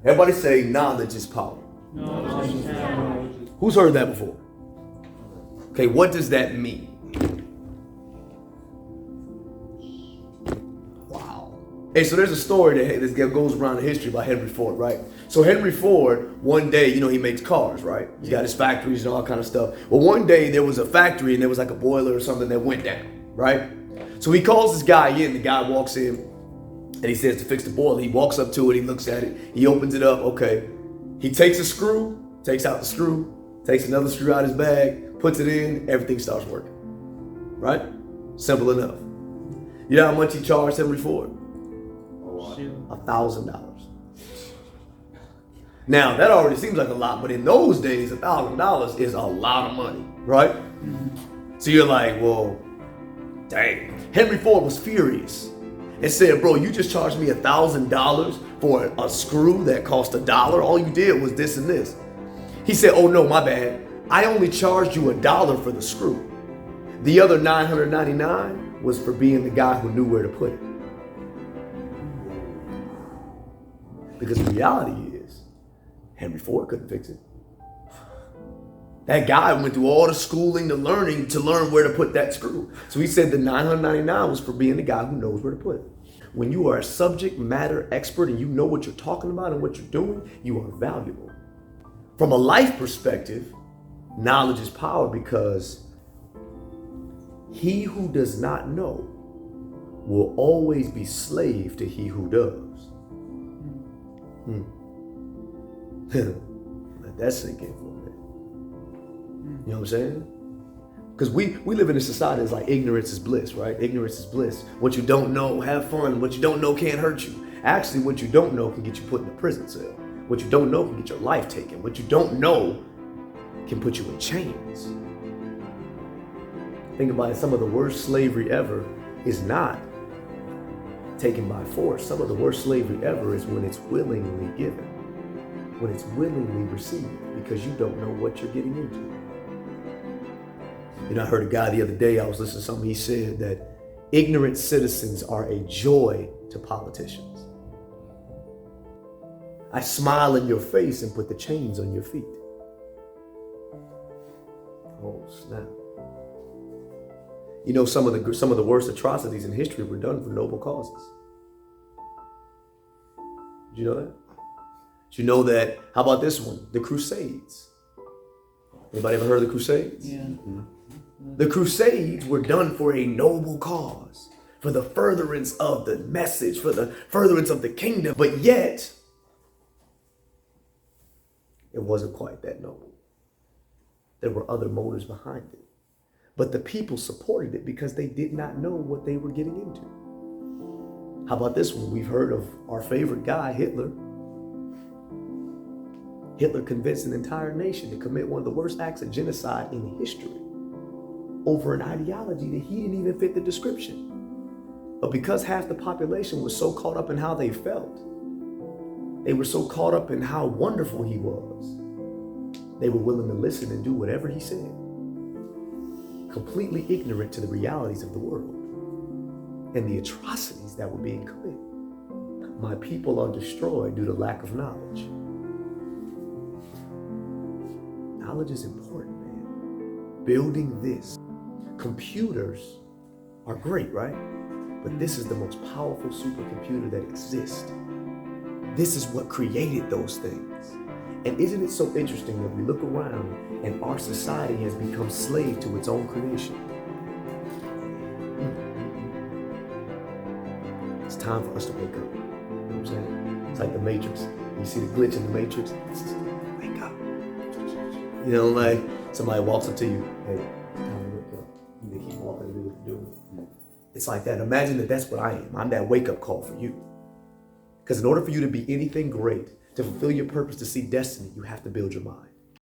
Everybody say knowledge is power. Knowledge is power. Who's heard that before? Okay, what does that mean? Wow. Hey, so there's a story that goes around the history about Henry Ford, right? So Henry Ford, one day, he makes cars, right? He's got his factories and all kind of stuff. Well, one day there was a factory and there was like a boiler or something that went down, right? So he calls this guy in. The guy walks in and he says to fix the boiler. He walks up to it, he looks at it, he opens it up, okay. He takes a screw, takes out the screw, takes another screw out of his bag, puts it in, everything starts working, right? Simple enough. You know how much he charged Henry Ford? $1,000. Now, that already seems like a lot, but in those days, $1,000 is a lot of money, right? So you're like, well, dang. Henry Ford was furious and said, bro, you just charged me $1,000 for a screw that cost $1. All you did was this and this. He said, oh no, my bad. I only charged you $1 for the screw. The other $999 was for being the guy who knew where to put it. Because the reality is, Henry Ford couldn't fix it. That guy went through all the schooling, the learning to learn where to put that screw. So he said the $999 was for being the guy who knows where to put it. When you are a subject matter expert and you know what you're talking about and what you're doing, you are valuable. From a life perspective, knowledge is power, because he who does not know will always be slave to he who does. Let that sink in for a minute. You know what I'm saying? Because we live in a society that's like ignorance is bliss, right? Ignorance is bliss. What you don't know, have fun. What you don't know can't hurt you. Actually, what you don't know can get you put in a prison cell. What you don't know can get your life taken. What you don't know can put you in chains. Think about it. Some of the worst slavery ever is not taken by force. Some of the worst slavery ever is when it's willingly given, when it's willingly received, because you don't know what you're getting into. I heard a guy the other day, I was listening to something, he said that ignorant citizens are a joy to politicians. I smile in your face and put the chains on your feet. Oh, snap. Some of the worst atrocities in history were done for noble causes. Did you know that? Did you know that? How about this one? The Crusades. Anybody ever heard of the Crusades? Yeah. Mm-hmm. The Crusades were done for a noble cause, for the furtherance of the message, for the furtherance of the kingdom. But yet, it wasn't quite that noble. There were other motives behind it. But the people supported it because they did not know what they were getting into. How about this one? We've heard of our favorite guy, Hitler. Hitler convinced an entire nation to commit one of the worst acts of genocide in history over an ideology that he didn't even fit the description. But because half the population was so caught up in how they felt, they were so caught up in how wonderful he was, they were willing to listen and do whatever he said, completely ignorant to the realities of the world and the atrocities that were being committed. My people are destroyed due to lack of knowledge. Knowledge is important, man. Building this. Computers are great, right? But this is the most powerful supercomputer that exists. This is what created those things. And isn't it so interesting that we look around and our society has become slave to its own creation? It's time for us to wake up. You know what I'm saying? It's like the Matrix. You see the glitch in the Matrix? Wake up. Like somebody walks up to you, hey, it's time to wake up. You keep walking and do what you're doing. It's like that. Imagine that that's what I am. I'm that wake up call for you. Because in order for you to be anything great, to fulfill your purpose, to see destiny, you have to build your mind.